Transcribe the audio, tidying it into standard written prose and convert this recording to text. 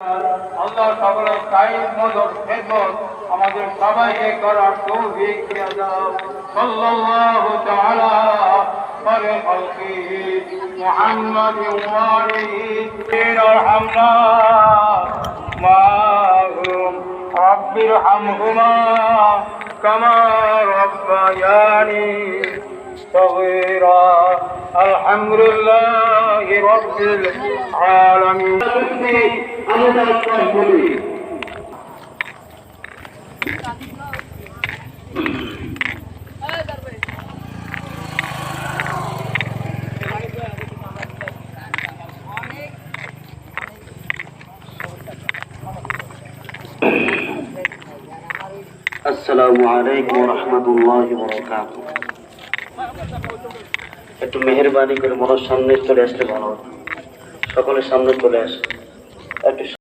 আল্লাহ সকলের কায়েম মদদ খেদমত আমাদের সবাইকে করার তৌফিক দিয়ে দাও। সাল্লাল্লাহু তাআলা আলা খালকিহি মুহাম্মাদিন ওয়া আলিহি ইরহামনা মাহুম রাব্বিরহামহুমা কামা রাব্বায়ানি صغيرا الحمد لله رب العالمين আসসালামু আলাইকুম ওয়া রাহমাতুল্লাহি ওয়া বারাকাতুহু। একটু মেহেরবানি করে মনের সামনে চলে আসলে ভালো হতো। সকলের সামনে চলে আসে একটু।